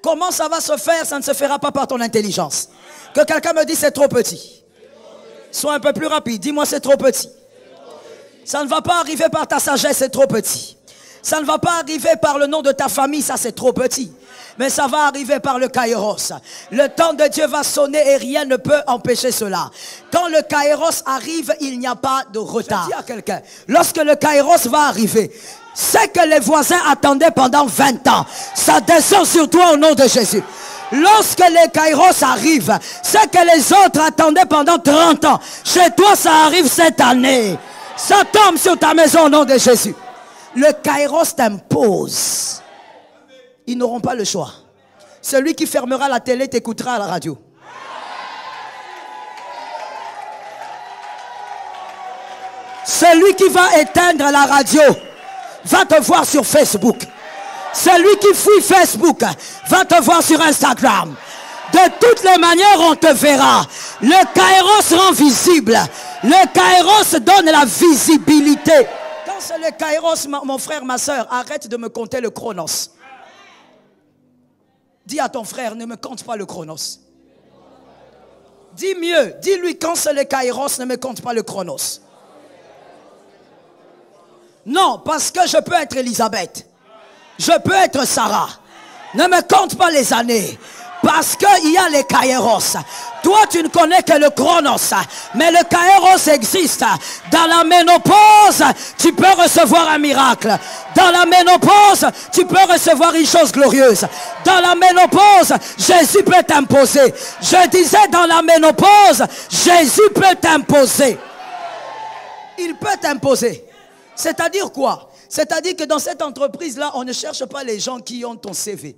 Comment ça va se faire? Ça ne se fera pas par ton intelligence. Que quelqu'un me dise c'est trop petit. Sois un peu plus rapide. Dis-moi c'est trop petit. Ça ne va pas arriver par ta sagesse, c'est trop petit. Ça ne va pas arriver par le nom de ta famille, ça c'est trop petit. Mais ça va arriver par le Kairos. Le temps de Dieu va sonner et rien ne peut empêcher cela. Quand le Kairos arrive, il n'y a pas de retard. Je dis à quelqu'un, lorsque le Kairos va arriver, c'est que les voisins attendaient pendant 20 ans. Ça descend sur toi au nom de Jésus. Lorsque les Kairos arrivent, c'est que les autres attendaient pendant 30 ans. Chez toi, ça arrive cette année. Ça tombe sur ta maison au nom de Jésus. Le Kairos t'impose. Ils n'auront pas le choix. Celui qui fermera la télé t'écoutera à la radio. Celui qui va éteindre la radio va te voir sur Facebook. Celui qui fuit Facebook va te voir sur Instagram. De toutes les manières, on te verra. Le Kairos rend visible. Le Kairos donne la visibilité. Quand c'est le Kairos, mon frère, ma soeur, arrête de me compter le chronos. Dis à ton frère, ne me compte pas le chronos. Dis mieux, dis-lui quand c'est le Kairos, ne me compte pas le chronos. Non, parce que je peux être Elisabeth. Je peux être Sarah. Ne me compte pas les années. Parce qu'il y a les Kairos. Toi, tu ne connais que le Chronos. Mais le Kairos existe. Dans la ménopause, tu peux recevoir un miracle. Dans la ménopause, tu peux recevoir une chose glorieuse. Dans la ménopause, Jésus peut t'imposer. Je disais dans la ménopause, Jésus peut t'imposer. Il peut t'imposer. C'est-à-dire quoi? C'est-à-dire que dans cette entreprise-là, on ne cherche pas les gens qui ont ton CV.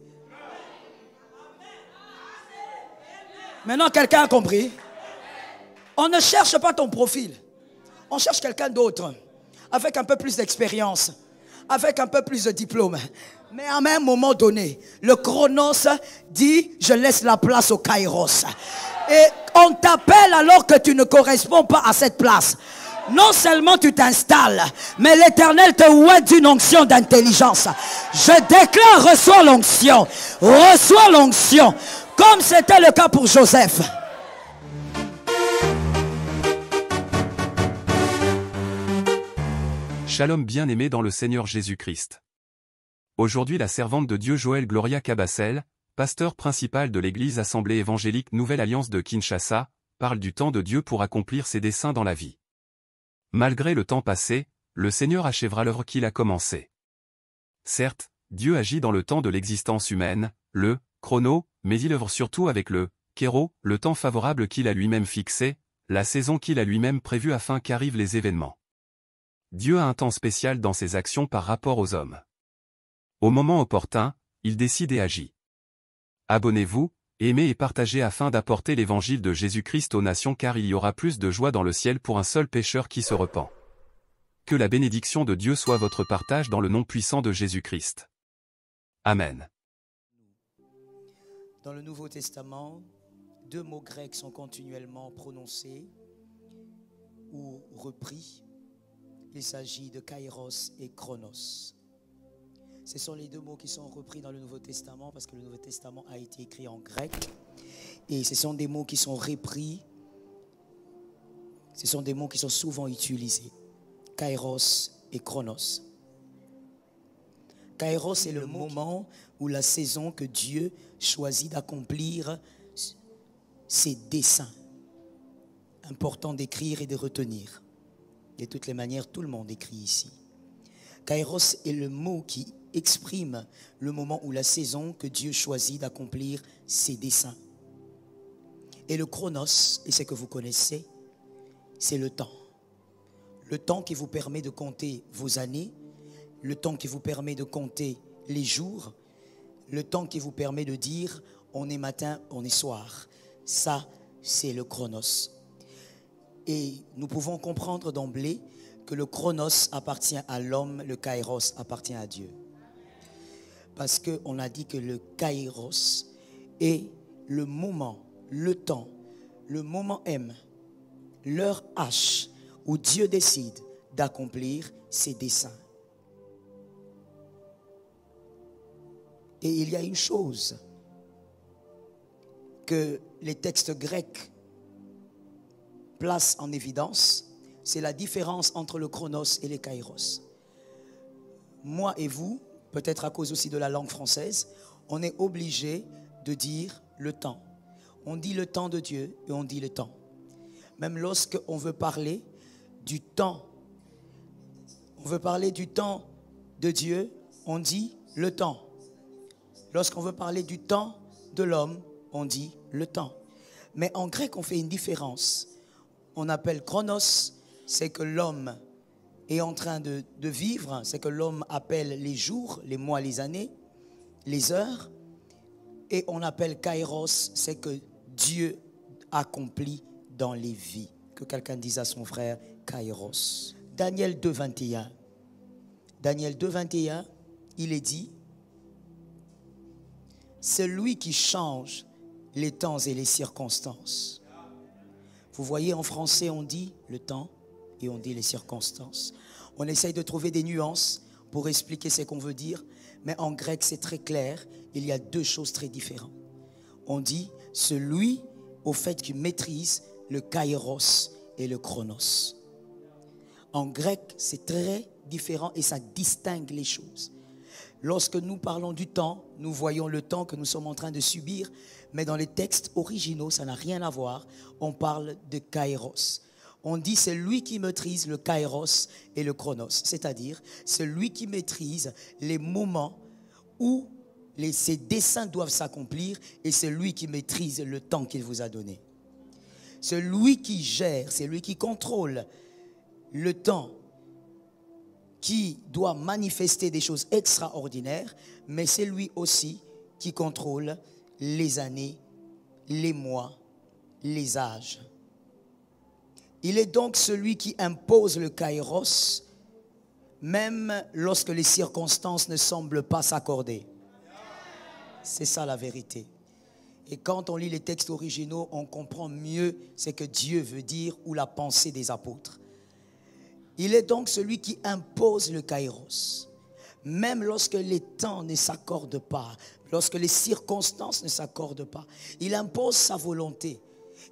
Maintenant, quelqu'un a compris? On ne cherche pas ton profil. On cherche quelqu'un d'autre, avec un peu plus d'expérience, avec un peu plus de diplôme. Mais à un moment donné, le Chronos dit, je laisse la place au Kairos. Et on t'appelle alors que tu ne corresponds pas à cette place. Non seulement tu t'installes, mais l'Éternel te ouait d'une onction d'intelligence. Je déclare, reçois l'onction. Reçois l'onction. Comme c'était le cas pour Joseph. Shalom bien-aimé dans le Seigneur Jésus-Christ. Aujourd'hui la servante de Dieu Joël Gloria Cabassel, pasteur principal de l'église Assemblée évangélique Nouvelle Alliance de Kinshasa, parle du temps de Dieu pour accomplir ses desseins dans la vie. Malgré le temps passé, le Seigneur achèvera l'œuvre qu'il a commencée. Certes, Dieu agit dans le temps de l'existence humaine, le chrono, mais il œuvre surtout avec le kéro, le temps favorable qu'il a lui-même fixé, la saison qu'il a lui-même prévue afin qu'arrivent les événements. Dieu a un temps spécial dans ses actions par rapport aux hommes. Au moment opportun, il décide et agit. Abonnez-vous, aimez et partagez afin d'apporter l'évangile de Jésus-Christ aux nations car il y aura plus de joie dans le ciel pour un seul pécheur qui se repent. Que la bénédiction de Dieu soit votre partage dans le nom puissant de Jésus-Christ. Amen. Dans le Nouveau Testament, deux mots grecs sont continuellement prononcés ou repris. Il s'agit de kairos et chronos. Ce sont les deux mots qui sont repris dans le Nouveau Testament parce que le Nouveau Testament a été écrit en grec. Et ce sont des mots qui sont repris. Ce sont des mots qui sont souvent utilisés. Kairos et chronos. Kairos est le moment ou la saison que Dieu choisit d'accomplir ses desseins. Important d'écrire et de retenir. De toutes les manières, tout le monde écrit ici. Kairos est le mot qui exprime le moment ou la saison que Dieu choisit d'accomplir ses desseins. Et le chronos, et ce que vous connaissez, c'est le temps. Le temps qui vous permet de compter vos années, le temps qui vous permet de compter les jours, le temps qui vous permet de dire on est matin, on est soir. Ça, c'est le chronos. Et nous pouvons comprendre d'emblée que le chronos appartient à l'homme, le kairos appartient à Dieu. Parce qu'on a dit que le kairos est le moment, le temps, le moment M, l'heure H, où Dieu décide d'accomplir ses desseins. Et il y a une chose que les textes grecs placent en évidence, c'est la différence entre le chronos et les kairos. Moi et vous, peut-être à cause aussi de la langue française, on est obligé de dire le temps. On dit le temps de Dieu et on dit le temps. Même lorsqu'on veut parler du temps, on veut parler du temps de Dieu, on dit le temps. Lorsqu'on veut parler du temps de l'homme, on dit le temps. Mais en grec, on fait une différence. On appelle chronos, c'est que l'homme est en train de vivre, c'est que l'homme appelle les jours, les mois, les années, les heures. Et on appelle kairos, c'est que Dieu accomplit dans les vies. Que quelqu'un dise à son frère, kairos. Daniel 2, 21. Daniel 2, 21, il est dit, c'est lui qui change les temps et les circonstances. Vous voyez, en français, on dit le temps et on dit les circonstances. On essaye de trouver des nuances pour expliquer ce qu'on veut dire, mais en grec, c'est très clair. Il y a deux choses très différentes. On dit celui au fait qui maîtrise le kairos et le chronos. En grec, c'est très différent et ça distingue les choses. Lorsque nous parlons du temps, nous voyons le temps que nous sommes en train de subir, mais dans les textes originaux, ça n'a rien à voir. On parle de kairos. On dit c'est lui qui maîtrise le kairos et le chronos, c'est-à-dire c'est lui qui maîtrise les moments où ses desseins doivent s'accomplir et c'est lui qui maîtrise le temps qu'il vous a donné. C'est lui qui gère, c'est lui qui contrôle le temps qui doit manifester des choses extraordinaires, mais c'est lui aussi qui contrôle les années, les mois, les âges. Il est donc celui qui impose le kairos, même lorsque les circonstances ne semblent pas s'accorder. C'est ça la vérité. Et quand on lit les textes originaux, on comprend mieux ce que Dieu veut dire ou la pensée des apôtres. Il est donc celui qui impose le kairos. Même lorsque les temps ne s'accordent pas, lorsque les circonstances ne s'accordent pas, il impose sa volonté.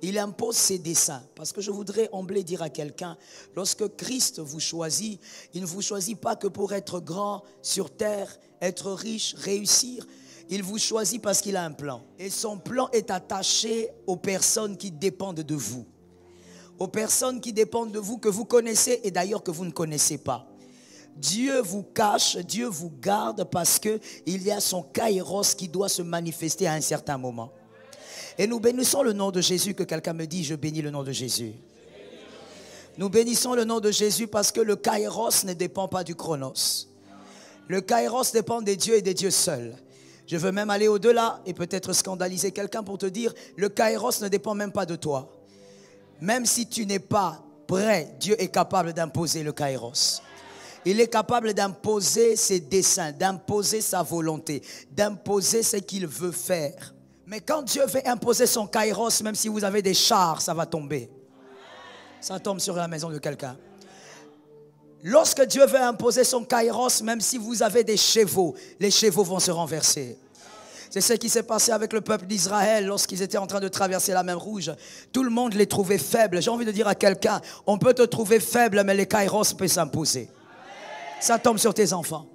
Il impose ses desseins. Parce que je voudrais emblée dire à quelqu'un, lorsque Christ vous choisit, il ne vous choisit pas que pour être grand sur terre, être riche, réussir. Il vous choisit parce qu'il a un plan. Et son plan est attaché aux personnes qui dépendent de vous. Aux personnes qui dépendent de vous, que vous connaissez et d'ailleurs que vous ne connaissez pas. Dieu vous cache, Dieu vous garde parce qu'il y a son kairos qui doit se manifester à un certain moment. Et nous bénissons le nom de Jésus, que quelqu'un me dit, je bénis le nom de Jésus. Nous bénissons le nom de Jésus parce que le kairos ne dépend pas du chronos. Le kairos dépend des dieux et des dieux seuls. Je veux même aller au-delà et peut-être scandaliser quelqu'un pour te dire, le kairos ne dépend même pas de toi. Même si tu n'es pas prêt, Dieu est capable d'imposer le kairos. Il est capable d'imposer ses desseins, d'imposer sa volonté, d'imposer ce qu'il veut faire. Mais quand Dieu veut imposer son kairos, même si vous avez des chars, ça va tomber. Ça tombe sur la maison de quelqu'un. Lorsque Dieu veut imposer son kairos, même si vous avez des chevaux, les chevaux vont se renverser. C'est ce qui s'est passé avec le peuple d'Israël lorsqu'ils étaient en train de traverser la mer Rouge. Tout le monde les trouvait faibles. J'ai envie de dire à quelqu'un, on peut te trouver faible, mais les kairos peuvent s'imposer. Ça tombe sur tes enfants.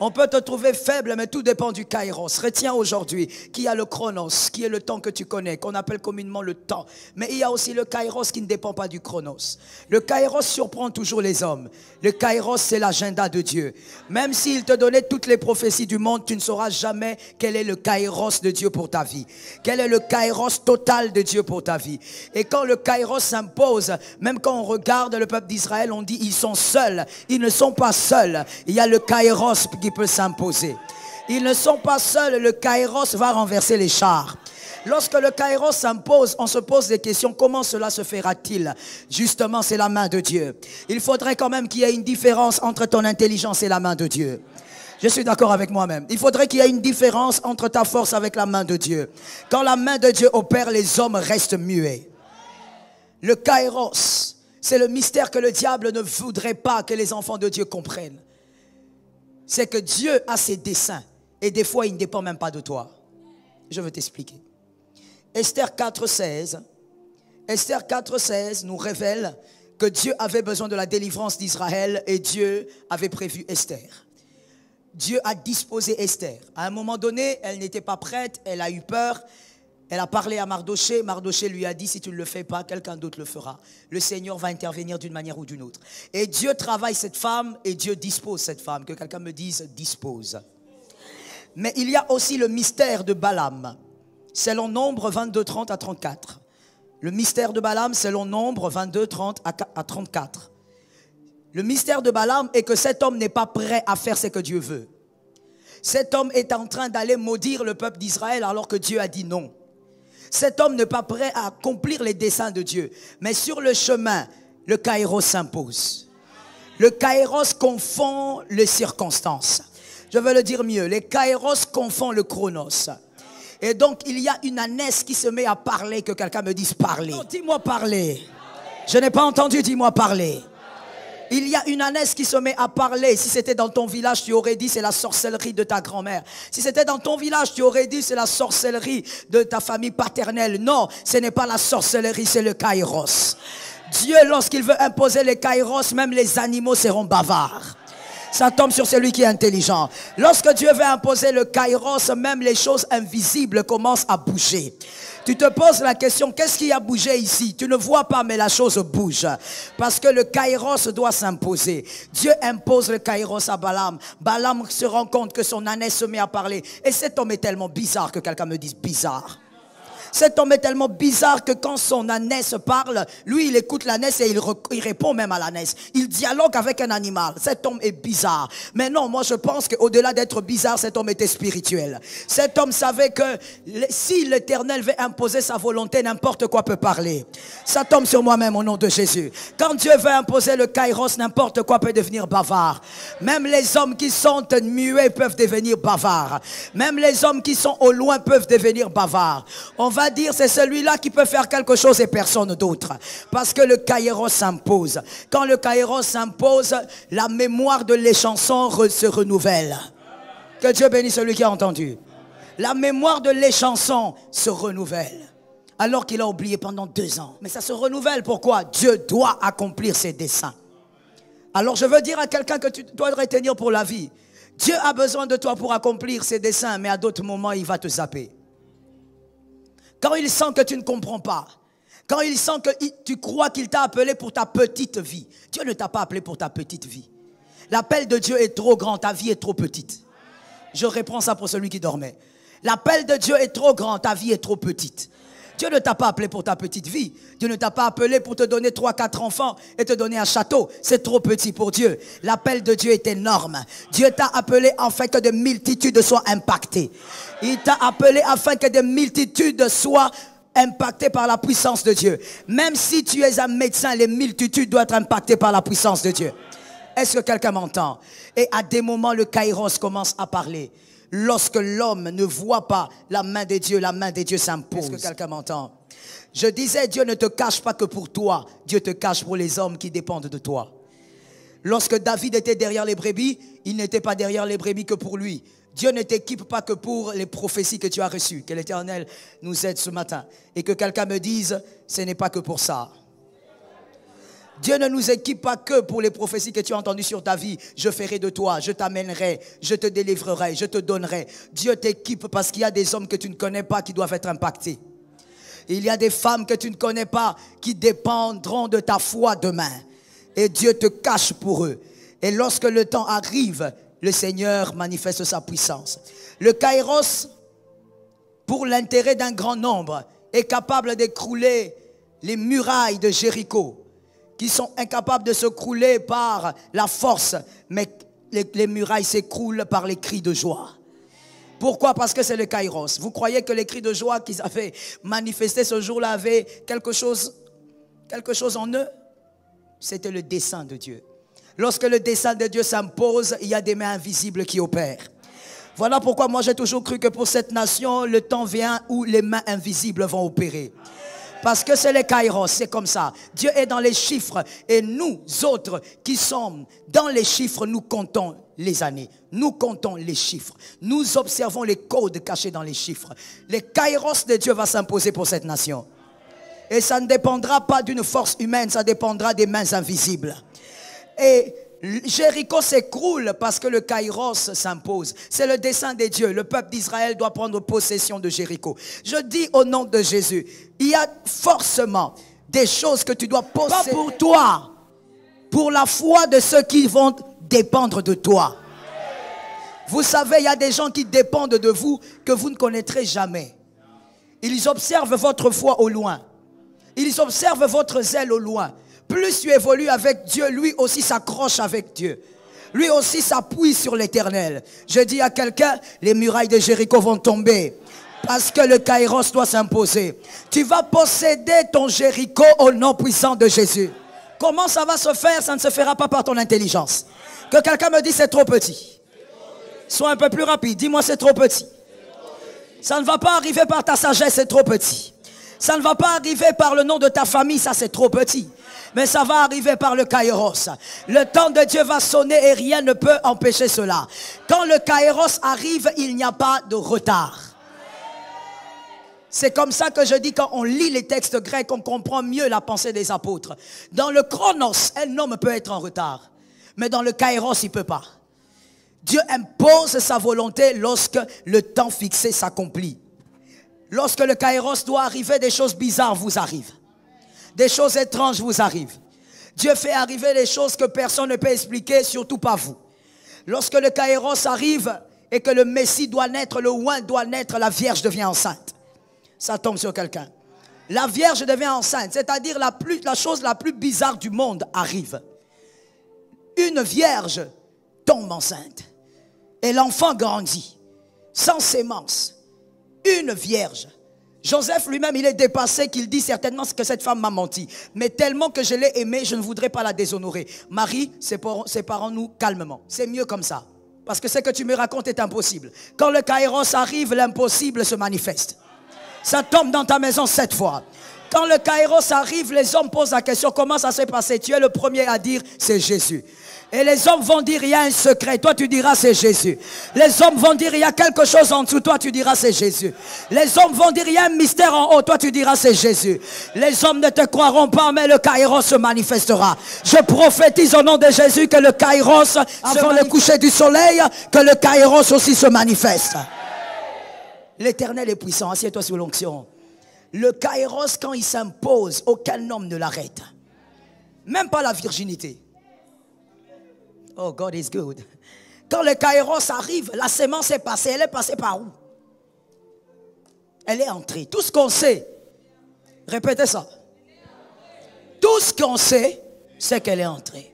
On peut te trouver faible, mais tout dépend du kairos. Retiens aujourd'hui qu'il y a le chronos, qui est le temps que tu connais, qu'on appelle communément le temps. Mais il y a aussi le kairos qui ne dépend pas du chronos. Le kairos surprend toujours les hommes. Le kairos, c'est l'agenda de Dieu. Même s'il te donnait toutes les prophéties du monde, tu ne sauras jamais quel est le kairos de Dieu pour ta vie. Quel est le kairos total de Dieu pour ta vie. Et quand le kairos s'impose, même quand on regarde le peuple d'Israël, on dit ils sont seuls. Ils ne sont pas seuls. Il y a le kairos qui peut s'imposer. Ils ne sont pas seuls, le kairos va renverser les chars. Lorsque le kairos s'impose, on se pose des questions, comment cela se fera-t-il? Justement, c'est la main de Dieu. Il faudrait quand même qu'il y ait une différence entre ton intelligence et la main de Dieu. Je suis d'accord avec moi-même. Il faudrait qu'il y ait une différence entre ta force avec la main de Dieu. Quand la main de Dieu opère, les hommes restent muets. Le kairos, c'est le mystère que le diable ne voudrait pas que les enfants de Dieu comprennent. C'est que Dieu a ses desseins et des fois il ne dépend même pas de toi. Je veux t'expliquer. Esther 4,16. Esther 4,16 nous révèle que Dieu avait besoin de la délivrance d'Israël et Dieu avait prévu Esther. Dieu a disposé Esther. À un moment donné, elle n'était pas prête, elle a eu peur. Elle a parlé à Mardoché. Mardoché lui a dit, si tu ne le fais pas, quelqu'un d'autre le fera. Le Seigneur va intervenir d'une manière ou d'une autre. Et Dieu travaille cette femme et Dieu dispose cette femme. Que quelqu'un me dise, dispose. Mais il y a aussi le mystère de Balaam. Selon Nombre 22, 30 à 34. Le mystère de Balaam, selon Nombre 22, 30 à 34. Le mystère de Balaam est que cet homme n'est pas prêt à faire ce que Dieu veut. Cet homme est en train d'aller maudire le peuple d'Israël alors que Dieu a dit non. Cet homme n'est pas prêt à accomplir les desseins de Dieu. Mais sur le chemin, le kairos s'impose. Le kairos confond les circonstances. Je veux le dire mieux, les kairos confondent le chronos. Et donc, il y a une ânesse qui se met à parler, que quelqu'un me dise parler. Oh, dis-moi parler. Je n'ai pas entendu, dis-moi parler. Il y a une ânesse qui se met à parler. Si c'était dans ton village, tu aurais dit c'est la sorcellerie de ta grand-mère. Si c'était dans ton village, tu aurais dit c'est la sorcellerie de ta famille paternelle. Non, ce n'est pas la sorcellerie, c'est le kairos. Dieu, lorsqu'il veut imposer les kairos, même les animaux seront bavards. Ça tombe sur celui qui est intelligent. Lorsque Dieu veut imposer le kairos, même les choses invisibles commencent à bouger. Tu te poses la question, qu'est-ce qui a bougé ici? Tu ne vois pas, mais la chose bouge. Parce que le kairos doit s'imposer. Dieu impose le kairos à Balaam. Balaam se rend compte que son ânesse se met à parler. Et cet homme est tellement bizarre, que quelqu'un me dise bizarre. Cet homme est tellement bizarre que quand son ânesse parle, lui il écoute l'ânesse et il répond même à l'ânesse. Il dialogue avec un animal. Cet homme est bizarre. Mais non, moi je pense qu'au-delà d'être bizarre, cet homme était spirituel. Cet homme savait que si l'Éternel veut imposer sa volonté, n'importe quoi peut parler. Ça tombe sur moi-même au nom de Jésus. Quand Dieu veut imposer le kairos, n'importe quoi peut devenir bavard. Même les hommes qui sont muets peuvent devenir bavards. Même les hommes qui sont au loin peuvent devenir bavards. On va dire c'est celui-là qui peut faire quelque chose et personne d'autre. Parce que le kairos s'impose. Quand le kairos s'impose, la mémoire de l'échanson se renouvelle. Que Dieu bénisse celui qui a entendu. La mémoire de l'échanson se renouvelle. Alors qu'il a oublié pendant 2 ans. Mais ça se renouvelle. Pourquoi? Dieu doit accomplir ses desseins. Alors je veux dire à quelqu'un que tu dois retenir pour la vie. Dieu a besoin de toi pour accomplir ses desseins, mais à d'autres moments il va te zapper. Quand il sent que tu ne comprends pas, quand il sent que tu crois qu'il t'a appelé pour ta petite vie, Dieu ne t'a pas appelé pour ta petite vie. L'appel de Dieu est trop grand, ta vie est trop petite. Je reprends ça pour celui qui dormait. L'appel de Dieu est trop grand, ta vie est trop petite. Dieu ne t'a pas appelé pour ta petite vie. Dieu ne t'a pas appelé pour te donner 3-4 enfants et te donner un château. C'est trop petit pour Dieu. L'appel de Dieu est énorme. Dieu t'a appelé afin que de multitudes soient impactées. Il t'a appelé afin que de multitudes soient impactées par la puissance de Dieu. Même si tu es un médecin, les multitudes doivent être impactées par la puissance de Dieu. Est-ce que quelqu'un m'entend? Et à des moments, le kairos commence à parler. Lorsque l'homme ne voit pas la main de Dieu s'impose. Est-ce que quelqu'un m'entend? Je disais, Dieu ne te cache pas que pour toi, Dieu te cache pour les hommes qui dépendent de toi. Lorsque David était derrière les brebis, il n'était pas derrière les brebis que pour lui. Dieu ne t'équipe pas que pour les prophéties que tu as reçues. Que l'Éternel nous aide ce matin. Et que quelqu'un me dise, ce n'est pas que pour ça. Dieu ne nous équipe pas que pour les prophéties que tu as entendues sur ta vie. Je ferai de toi, je t'amènerai, je te délivrerai, je te donnerai. Dieu t'équipe parce qu'il y a des hommes que tu ne connais pas qui doivent être impactés. Il y a des femmes que tu ne connais pas qui dépendront de ta foi demain. Et Dieu te cache pour eux. Et lorsque le temps arrive, le Seigneur manifeste sa puissance. Le kairos, pour l'intérêt d'un grand nombre, est capable d'écrouler les murailles de Jéricho, qui sont incapables de se crouler par la force, mais les murailles s'écroulent par les cris de joie. Pourquoi? Parce que c'est le kairos. Vous croyez que les cris de joie qu'ils avaient manifestés ce jour-là avaient quelque chose en eux? C'était le dessein de Dieu. Lorsque le dessein de Dieu s'impose, il y a des mains invisibles qui opèrent. Voilà pourquoi moi j'ai toujours cru que pour cette nation, le temps vient où les mains invisibles vont opérer. Parce que c'est les kairos, c'est comme ça. Dieu est dans les chiffres. Et nous autres qui sommes dans les chiffres, nous comptons les années. Nous comptons les chiffres. Nous observons les codes cachés dans les chiffres. Les kairos de Dieu va s'imposer pour cette nation. Et ça ne dépendra pas d'une force humaine, ça dépendra des mains invisibles. Et Jéricho s'écroule parce que le kairos s'impose. C'est le dessein de Dieu. Le peuple d'Israël doit prendre possession de Jéricho. Je dis au nom de Jésus, il y a forcément des choses que tu dois posséder. Pas pour toi, pour la foi de ceux qui vont dépendre de toi. Vous savez, il y a des gens qui dépendent de vous que vous ne connaîtrez jamais. Ils observent votre foi au loin. Ils observent votre zèle au loin. Plus tu évolues avec Dieu, lui aussi s'accroche avec Dieu. Lui aussi s'appuie sur l'Éternel. Je dis à quelqu'un, les murailles de Jéricho vont tomber. Parce que le kairos doit s'imposer. Tu vas posséder ton Jéricho au nom puissant de Jésus. Comment ça va se faire? Ça ne se fera pas par ton intelligence. Que quelqu'un me dise c'est trop petit. Sois un peu plus rapide. Dis-moi c'est trop petit. Ça ne va pas arriver par ta sagesse, c'est trop petit. Ça ne va pas arriver par le nom de ta famille, ça c'est trop petit. Mais ça va arriver par le kairos. Le temps de Dieu va sonner et rien ne peut empêcher cela. Quand le kairos arrive, il n'y a pas de retard. C'est comme ça que je dis, quand on lit les textes grecs, on comprend mieux la pensée des apôtres. Dans le chronos, un homme peut être en retard. Mais dans le kairos, il ne peut pas. Dieu impose sa volonté lorsque le temps fixé s'accomplit. Lorsque le kairos doit arriver, des choses bizarres vous arrivent. Des choses étranges vous arrivent. Dieu fait arriver des choses que personne ne peut expliquer, surtout pas vous. Lorsque le kairos arrive et que le Messie doit naître, le oint doit naître, la Vierge devient enceinte. Ça tombe sur quelqu'un. La Vierge devient enceinte, c'est-à-dire la chose la plus bizarre du monde arrive. Une Vierge tombe enceinte et l'enfant grandit sans sémence. Une Vierge. Joseph lui-même, il est dépassé, qu'il dit certainement que cette femme m'a menti. Mais tellement que je l'ai aimée, je ne voudrais pas la déshonorer. Marie, séparons-nous calmement. C'est mieux comme ça. Parce que ce que tu me racontes est impossible. Quand le kairos arrive, l'impossible se manifeste. Ça tombe dans ta maison 7 fois. Quand le kairos arrive, les hommes posent la question, comment ça s'est passé? Tu es le premier à dire, c'est Jésus. Et les hommes vont dire, il y a un secret. Toi, tu diras, c'est Jésus. Les hommes vont dire, il y a quelque chose en dessous. Toi, tu diras, c'est Jésus. Les hommes vont dire, il y a un mystère en haut. Toi, tu diras, c'est Jésus. Les hommes ne te croiront pas, mais le kairos se manifestera. Je prophétise au nom de Jésus que le kairos, avant le coucher du soleil, que le kairos aussi se manifeste. L'Éternel est puissant. Assieds-toi sous l'onction. Le kairos, quand il s'impose, aucun homme ne l'arrête. Même pas la virginité. Oh, God is good. Quand le kairos arrive, la sémence est passée. Elle est passée par où? Elle est entrée. Tout ce qu'on sait, répétez ça. Tout ce qu'on sait, c'est qu'elle est entrée.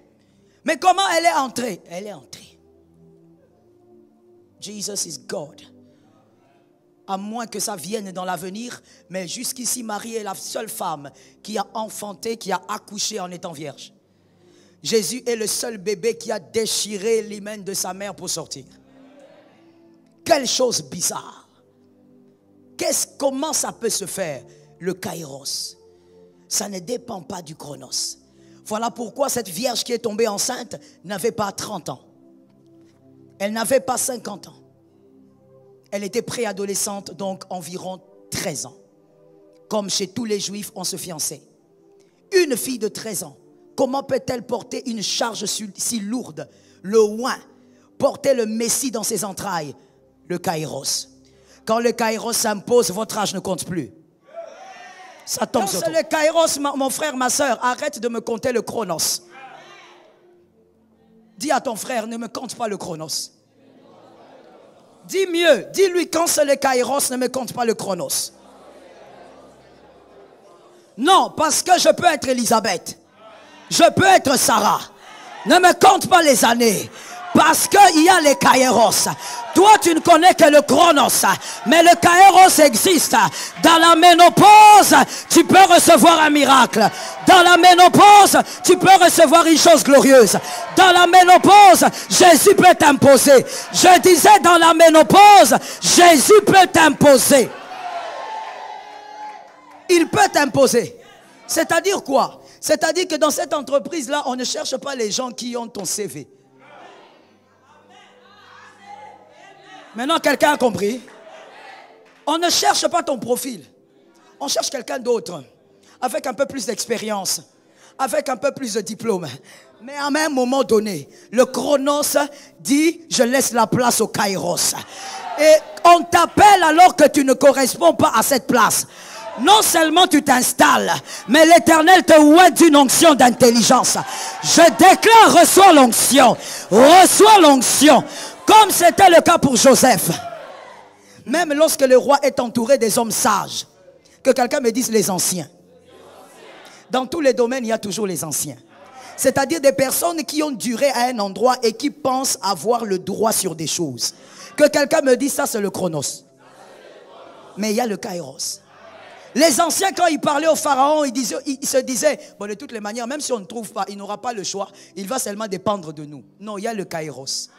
Mais comment elle est entrée? Elle est entrée. Jesus is God. À moins que ça vienne dans l'avenir, mais jusqu'ici, Marie est la seule femme qui a enfanté, qui a accouché en étant vierge. Jésus est le seul bébé qui a déchiré l'hymen de sa mère pour sortir. Quelle chose bizarre. Comment ça peut se faire? Le kairos. Ça ne dépend pas du chronos. Voilà pourquoi cette vierge qui est tombée enceinte n'avait pas 30 ans. Elle n'avait pas 50 ans. Elle était préadolescente, donc environ 13 ans. Comme chez tous les juifs, on se fiançait. Une fille de 13 ans, comment peut-elle porter une charge si lourde? Le oint, porter le Messie dans ses entrailles, le kairos. Quand le kairos s'impose, votre âge ne compte plus. Ça tombe sur toi. Le kairos, mon frère, ma soeur, arrête de me compter le chronos. Dis à ton frère, ne me compte pas le chronos. Dis mieux, dis-lui quand c'est le kairos, ne me compte pas le chronos. Non, parce que je peux être Élisabeth. Je peux être Sarah. Ne me compte pas les années. Parce qu'il y a les kairos. Toi, tu ne connais que le chronos. Mais le kairos existe. Dans la ménopause, tu peux recevoir un miracle. Dans la ménopause, tu peux recevoir une chose glorieuse. Dans la ménopause, Jésus peut t'imposer. Je disais, dans la ménopause, Jésus peut t'imposer. Il peut t'imposer. C'est-à-dire quoi? C'est-à-dire que dans cette entreprise-là, on ne cherche pas les gens qui ont ton CV. Maintenant, quelqu'un a compris? On ne cherche pas ton profil. On cherche quelqu'un d'autre, avec un peu plus d'expérience, avec un peu plus de diplôme. Mais à un moment donné, le Chronos dit, je laisse la place au Kairos. Et on t'appelle alors que tu ne corresponds pas à cette place. Non seulement tu t'installes, mais l'Éternel te oint d'une onction d'intelligence. Je déclare, reçois l'onction. Reçois l'onction. Comme c'était le cas pour Joseph. Même lorsque le roi est entouré des hommes sages. Que quelqu'un me dise les anciens. Dans tous les domaines, il y a toujours les anciens. C'est-à-dire des personnes qui ont duré à un endroit et qui pensent avoir le droit sur des choses. Que quelqu'un me dise ça, c'est le Chronos. Mais il y a le Kairos. Les anciens, quand ils parlaient au pharaon, ils se disaient, bon, de toutes les manières, même si on ne trouve pas, il n'aura pas le choix, il va seulement dépendre de nous. Non, il y a le Kairos.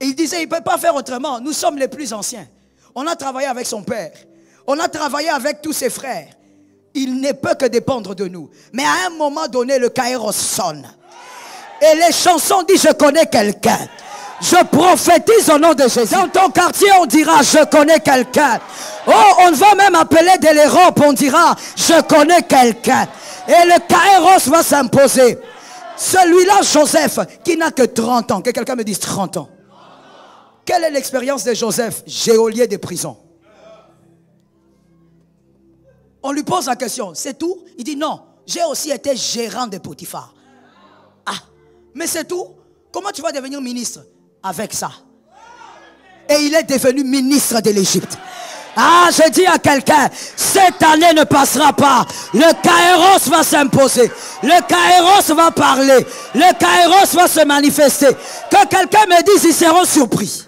Et il disait, il ne peut pas faire autrement. Nous sommes les plus anciens. On a travaillé avec son père. On a travaillé avec tous ses frères. Il ne peut que dépendre de nous. Mais à un moment donné, le Kairos sonne. Et les chansons disent, je connais quelqu'un. Je prophétise au nom de Jésus. Dans ton quartier, on dira, je connais quelqu'un. Oh, on va même appeler de l'Europe, on dira, je connais quelqu'un. Et le Kairos va s'imposer. Celui-là, Joseph, qui n'a que 30 ans. Que quelqu'un me dise 30 ans. Quelle est l'expérience de Joseph? Geôlier de prison. On lui pose la question, c'est tout? Il dit non, j'ai aussi été gérant de Potiphar. Ah, mais c'est tout? Comment tu vas devenir ministre? Avec ça. Et il est devenu ministre de l'Égypte. Ah, je dis à quelqu'un, cette année ne passera pas. Le Kairos va s'imposer. Le Kairos va parler. Le Kairos va se manifester. Que quelqu'un me dise, ils seront surpris.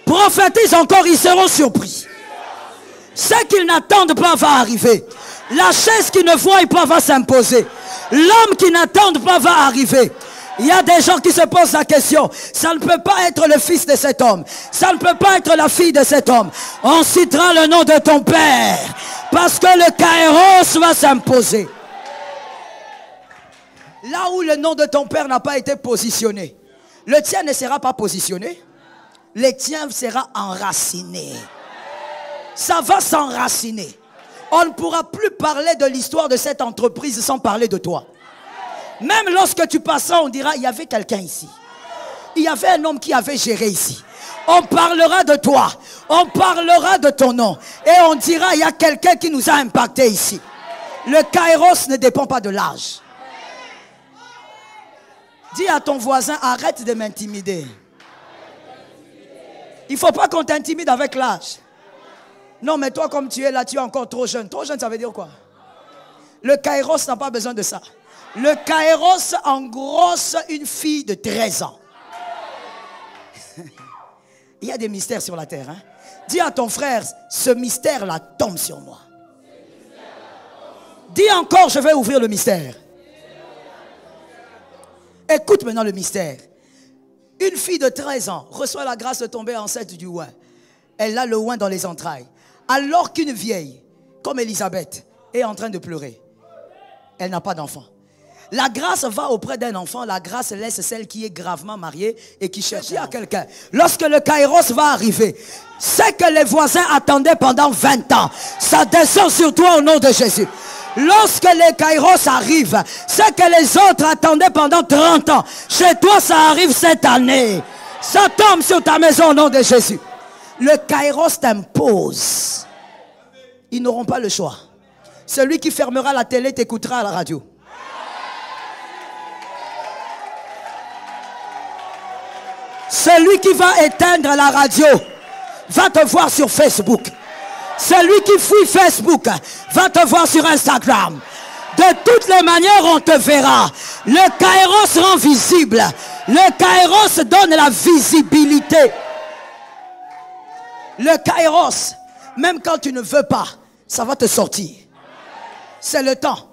Prophétise encore, ils seront surpris. Ce qu'ils n'attendent pas va arriver. La chaise qu'ils ne voient pas va s'imposer. L'homme qui n'attend pas va arriver. Il y a des gens qui se posent la question. Ça ne peut pas être le fils de cet homme. Ça ne peut pas être la fille de cet homme. On citera le nom de ton père. Parce que le Kairos va s'imposer. Là où le nom de ton père n'a pas été positionné, le tien ne sera pas positionné. Le tien sera enraciné. Ça va s'enraciner. On ne pourra plus parler de l'histoire de cette entreprise sans parler de toi. Même lorsque tu passeras, on dira, il y avait quelqu'un ici. Il y avait un homme qui avait géré ici. On parlera de toi. On parlera de ton nom. Et on dira, il y a quelqu'un qui nous a impacté ici. Le Kairos ne dépend pas de l'âge. Dis à ton voisin, arrête de m'intimider. Il ne faut pas qu'on t'intimide avec l'âge. Non, mais toi, comme tu es là, tu es encore trop jeune. Trop jeune, ça veut dire quoi? Le Kairos n'a pas besoin de ça. Le Kairos engrosse une fille de 13 ans. Il y a des mystères sur la terre. Hein? Dis à ton frère, ce mystère-là tombe sur moi. Dis encore, je vais ouvrir le mystère. Écoute maintenant le mystère. Une fille de 13 ans reçoit la grâce de tomber enceinte du oint. Elle a le oint dans les entrailles. Alors qu'une vieille, comme Élisabeth, est en train de pleurer. Elle n'a pas d'enfant. La grâce va auprès d'un enfant. La grâce laisse celle qui est gravement mariée et qui cherche à quelqu'un. Lorsque le Kairos va arriver, ce que les voisins attendaient pendant 20 ans, ça descend sur toi au nom de Jésus. Lorsque les Kairos arrivent, ce que les autres attendaient pendant 30 ans, chez toi ça arrive cette année. Ça tombe sur ta maison au nom de Jésus. Le Kairos t'impose. Ils n'auront pas le choix. Celui qui fermera la télé t'écoutera à la radio. Celui qui va éteindre la radio va te voir sur Facebook. Celui qui fouille Facebook va te voir sur Instagram. De toutes les manières, on te verra. Le Kairos rend visible. Le Kairos donne la visibilité. Le Kairos, même quand tu ne veux pas, ça va te sortir. C'est le temps.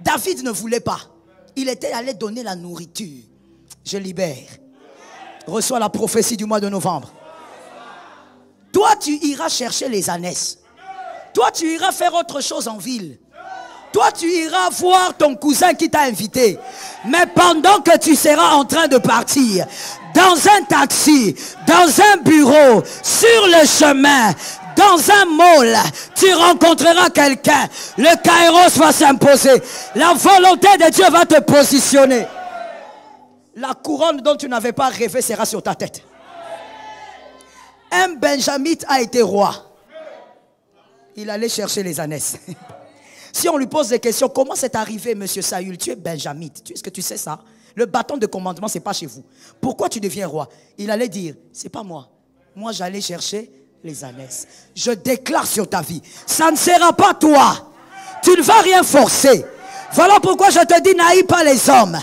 David ne voulait pas. Il était allé donner la nourriture. Je libère. Reçois la prophétie du mois de novembre. Toi, tu iras chercher les ânesses. Toi, tu iras faire autre chose en ville. Toi, tu iras voir ton cousin qui t'a invité. Mais pendant que tu seras en train de partir, dans un taxi, dans un bureau, sur le chemin, dans un mall, tu rencontreras quelqu'un. Le kairos va s'imposer. La volonté de Dieu va te positionner. La couronne dont tu n'avais pas rêvé sera sur ta tête. Un benjamite a été roi. Il allait chercher les ânesses. Si on lui pose des questions, comment c'est arrivé, monsieur Saül? Tu es benjamite. Est-ce que tu sais ça? Le bâton de commandement, ce n'est pas chez vous. Pourquoi tu deviens roi? Il allait dire, c'est pas moi. Moi, j'allais chercher les ânesses. Je déclare sur ta vie, ça ne sera pas toi. Tu ne vas rien forcer. Voilà pourquoi je te dis, n'haïs pas les hommes.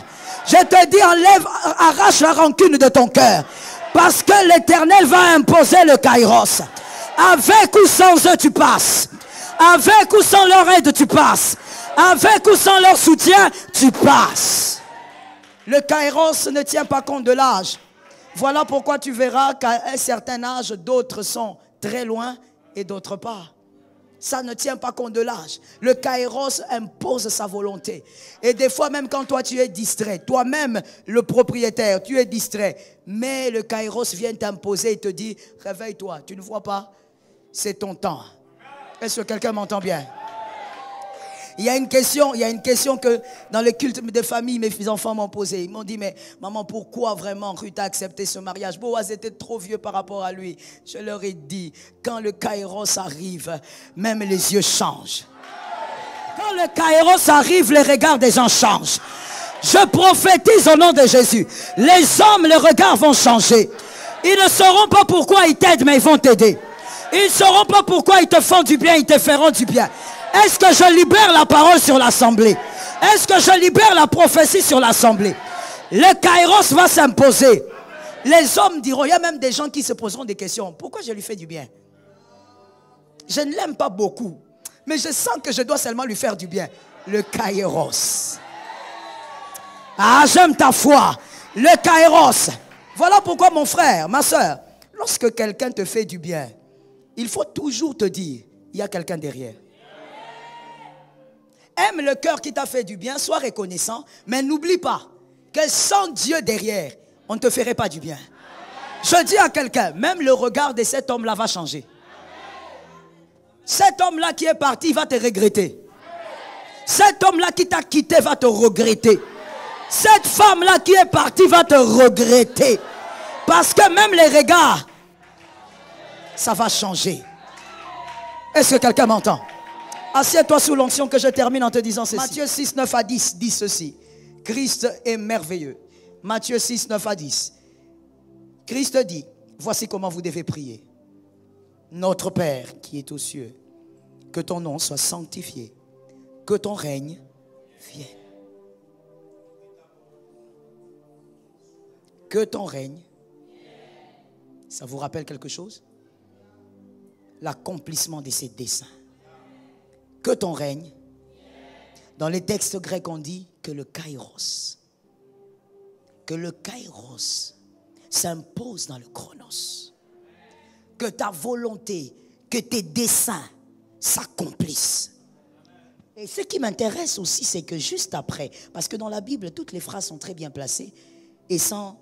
Je te dis, enlève, arrache la rancune de ton cœur. Parce que l'Éternel va imposer le kairos. Avec ou sans eux, tu passes. Avec ou sans leur aide, tu passes. Avec ou sans leur soutien, tu passes. Le kairos ne tient pas compte de l'âge. Voilà pourquoi tu verras qu'à un certain âge, d'autres sont très loin et d'autres pas. Ça ne tient pas compte de l'âge. Le kairos impose sa volonté. Et des fois, même quand toi tu es distrait, toi-même le propriétaire, tu es distrait, mais le kairos vient t'imposer et te dit, réveille-toi, tu ne vois pas? C'est ton temps. Est-ce que quelqu'un m'entend bien? Il y a une question que dans le culte de famille, mes enfants m'ont posé. Ils m'ont dit, mais maman, pourquoi vraiment Ruth a accepté ce mariage? Boaz était trop vieux par rapport à lui. Je leur ai dit, quand le kairos arrive, même les yeux changent. Quand le kairos arrive, les regards des gens changent. Je prophétise au nom de Jésus. Les hommes, les regards vont changer. Ils ne sauront pas pourquoi ils t'aident, mais ils vont t'aider. Ils ne sauront pas pourquoi ils te font du bien, ils te feront du bien. Est-ce que je libère la parole sur l'assemblée? Est-ce que je libère la prophétie sur l'assemblée? Le kairos va s'imposer. Les hommes diront, il y a même des gens qui se poseront des questions. Pourquoi je lui fais du bien? Je ne l'aime pas beaucoup, mais je sens que je dois seulement lui faire du bien. Le kairos. Ah, j'aime ta foi. Le kairos. Voilà pourquoi mon frère, ma soeur, lorsque quelqu'un te fait du bien, il faut toujours te dire, il y a quelqu'un derrière. Aime le cœur qui t'a fait du bien, sois reconnaissant, mais n'oublie pas que sans Dieu derrière, on ne te ferait pas du bien. Je dis à quelqu'un, même le regard de cet homme-là va changer. Cet homme-là qui est parti va te regretter. Cet homme-là qui t'a quitté va te regretter. Cette femme-là qui est partie va te regretter. Parce que même les regards, ça va changer. Est-ce que quelqu'un m'entend? Assieds-toi sous l'onction que je termine en te disant ceci. Matthieu 6, 9 à 10 dit ceci. Christ est merveilleux. Matthieu 6, 9 à 10. Christ dit, voici comment vous devez prier. Notre Père qui est aux cieux, que ton nom soit sanctifié, que ton règne vienne. Que ton règne, ça vous rappelle quelque chose? L'accomplissement de ses desseins. Que ton règne, dans les textes grecs on dit que le kairos s'impose dans le chronos. Que ta volonté, que tes desseins s'accomplissent. Et ce qui m'intéresse aussi, c'est que juste après, parce que dans la Bible, toutes les phrases sont très bien placées et sans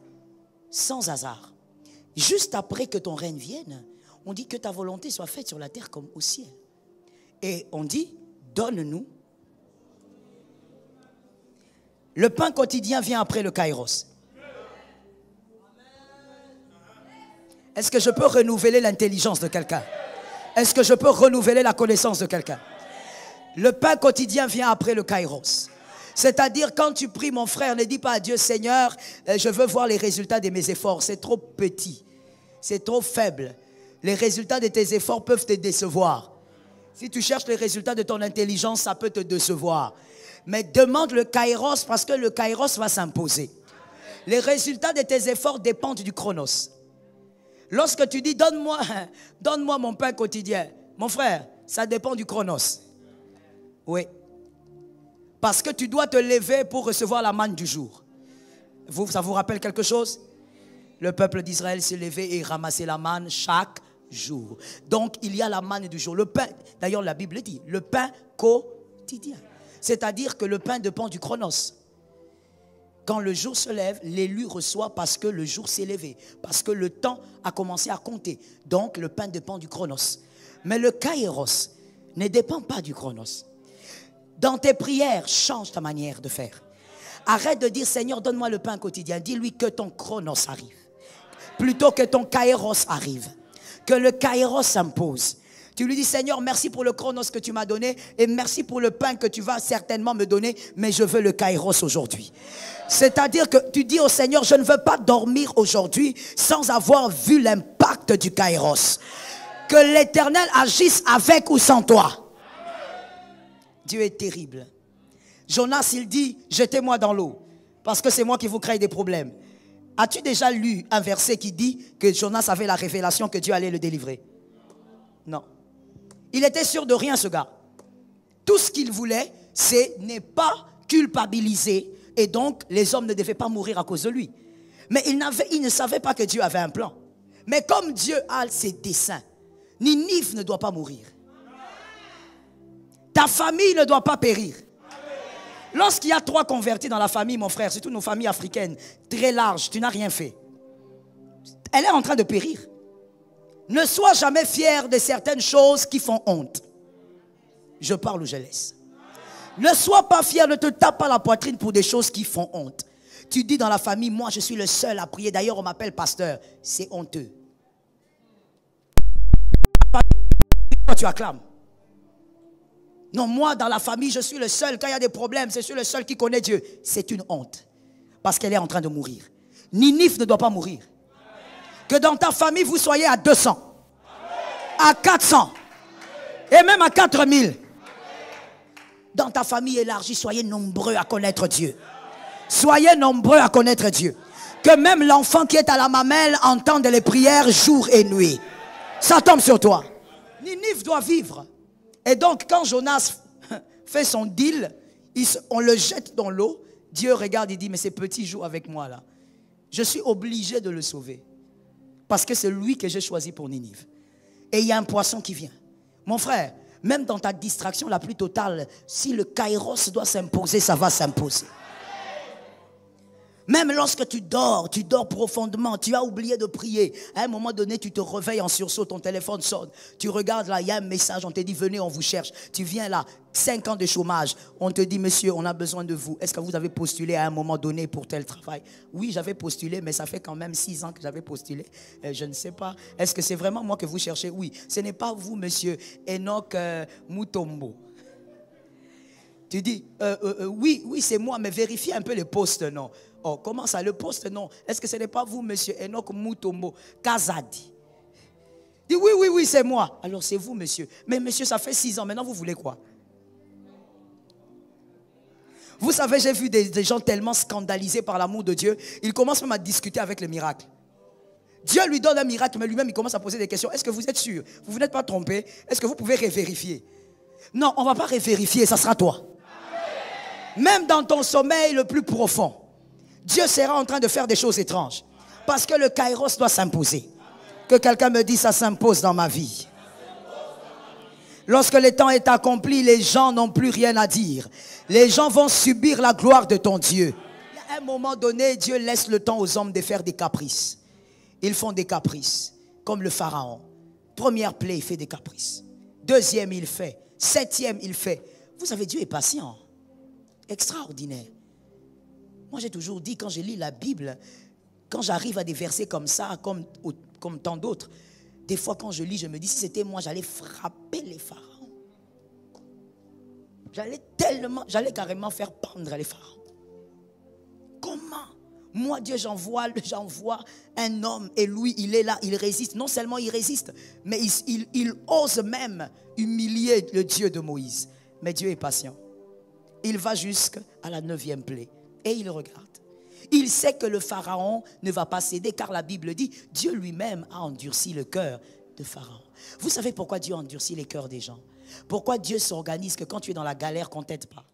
hasard. Juste après que ton règne vienne, on dit que ta volonté soit faite sur la terre comme au ciel. Et on dit, donne-nous. Le pain quotidien vient après le kairos. Est-ce que je peux renouveler l'intelligence de quelqu'un? Est-ce que je peux renouveler la connaissance de quelqu'un? Le pain quotidien vient après le kairos. C'est-à-dire, quand tu pries, mon frère, ne dis pas à Dieu, Seigneur, je veux voir les résultats de mes efforts. C'est trop petit. C'est trop faible. Les résultats de tes efforts peuvent te décevoir. Si tu cherches les résultats de ton intelligence, ça peut te décevoir. Mais demande le kairos parce que le kairos va s'imposer. Les résultats de tes efforts dépendent du chronos. Lorsque tu dis, donne-moi mon pain quotidien. Mon frère, ça dépend du chronos. Oui. Parce que tu dois te lever pour recevoir la manne du jour. Ça vous rappelle quelque chose? Le peuple d'Israël s'est levé et ramassait la manne chaque jour. Donc, il y a la manne du jour. Le pain, d'ailleurs, la Bible dit, le pain quotidien. C'est-à-dire que le pain dépend du chronos. Quand le jour se lève, l'élu reçoit parce que le jour s'est levé, parce que le temps a commencé à compter. Donc, le pain dépend du chronos. Mais le kairos ne dépend pas du chronos. Dans tes prières, change ta manière de faire. Arrête de dire, Seigneur, donne-moi le pain quotidien. Dis-lui que ton chronos arrive. Plutôt que ton kairos arrive. Que le kairos s'impose. Tu lui dis, Seigneur, merci pour le chronos que tu m'as donné et merci pour le pain que tu vas certainement me donner, mais je veux le kairos aujourd'hui. C'est-à-dire que tu dis au Seigneur, je ne veux pas dormir aujourd'hui sans avoir vu l'impact du kairos. Que l'Éternel agisse avec ou sans toi. Dieu est terrible. Jonas, il dit, jetez-moi dans l'eau, parce que c'est moi qui vous crée des problèmes. As-tu déjà lu un verset qui dit que Jonas avait la révélation que Dieu allait le délivrer? Non. Il était sûr de rien, ce gars. Tout ce qu'il voulait, c'est ne pas culpabiliser. Et donc, les hommes ne devaient pas mourir à cause de lui. Mais il ne savait pas que Dieu avait un plan. Mais comme Dieu a ses desseins, Ninive ne doit pas mourir. Ta famille ne doit pas périr. Lorsqu'il y a 3 convertis dans la famille, mon frère, surtout nos familles africaines, très larges, tu n'as rien fait. Elle est en train de périr. Ne sois jamais fier de certaines choses qui font honte. Je parle ou je laisse. Ne sois pas fier, ne te tape pas la poitrine pour des choses qui font honte. Tu dis dans la famille, moi je suis le seul à prier. D'ailleurs, on m'appelle pasteur. C'est honteux. Tu acclames. Non, moi dans la famille, je suis le seul. Quand il y a des problèmes, je suis le seul qui connaît Dieu. C'est une honte. Parce qu'elle est en train de mourir. Ninive ne doit pas mourir. Que dans ta famille, vous soyez à 200, à 400, et même à 4000. Dans ta famille élargie, soyez nombreux à connaître Dieu. Soyez nombreux à connaître Dieu. Que même l'enfant qui est à la mamelle entende les prières jour et nuit. Ça tombe sur toi. Ninive doit vivre. Et donc, quand Jonas fait son deal, on le jette dans l'eau. Dieu regarde et dit, mais ce petit joue avec moi là. Je suis obligé de le sauver. Parce que c'est lui que j'ai choisi pour Ninive. Et il y a un poisson qui vient. Mon frère, même dans ta distraction la plus totale, si le kairos doit s'imposer, ça va s'imposer. Même lorsque tu dors profondément, tu as oublié de prier. À un moment donné, tu te réveilles en sursaut, ton téléphone sonne. Tu regardes là, il y a un message, on te dit venez, on vous cherche. Tu viens là, 5 ans de chômage. On te dit monsieur, on a besoin de vous. Est-ce que vous avez postulé à un moment donné pour tel travail? Oui, j'avais postulé, mais ça fait quand même 6 ans que j'avais postulé. Je ne sais pas. Est-ce que c'est vraiment moi que vous cherchez? Oui, ce n'est pas vous, monsieur Enoch Mutombo. Tu dis, oui, c'est moi, mais vérifiez un peu les postes, non? Oh, comment ça, le poste, non? Est-ce que ce n'est pas vous, monsieur Enoch Mutombo Kazadi? Dis, oui, c'est moi. Alors, c'est vous, monsieur. Mais monsieur, ça fait 6 ans, maintenant, vous voulez quoi? Vous savez, j'ai vu des gens tellement scandalisés par l'amour de Dieu, ils commencent même à discuter avec le miracle. Dieu lui donne un miracle, mais lui-même, il commence à poser des questions. Est-ce que vous êtes sûr? Vous n'êtes pas trompé? Est-ce que vous pouvez révérifier? Non, on ne va pas révérifier, ça sera toi. Même dans ton sommeil le plus profond, Dieu sera en train de faire des choses étranges. Parce que le kairos doit s'imposer. Que quelqu'un me dise, ça s'impose dans ma vie. Lorsque le temps est accompli, les gens n'ont plus rien à dire. Les gens vont subir la gloire de ton Dieu. À un moment donné, Dieu laisse le temps aux hommes de faire des caprices. Ils font des caprices, comme le pharaon. Première plaie, il fait des caprices. Deuxième, il fait. Septième, il fait. Vous savez, Dieu est patient. Extraordinaire. Moi, j'ai toujours dit, quand je lis la Bible, quand j'arrive à des versets comme ça, comme tant d'autres, des fois quand je lis, je me dis, si c'était moi, j'allais frapper les pharaons. J'allais carrément faire pendre les pharaons. Comment? Moi, Dieu, j'envoie un homme et lui, il est là, il résiste. Non seulement il résiste, mais il ose même humilier le Dieu de Moïse. Mais Dieu est patient. Il va jusqu'à la 9e plaie et il regarde. Il sait que le pharaon ne va pas céder car la Bible dit Dieu lui-même a endurci le cœur de Pharaon. Vous savez pourquoi Dieu endurcit les cœurs des gens? Pourquoi Dieu s'organise que quand tu es dans la galère, qu'on ne t'aide pas?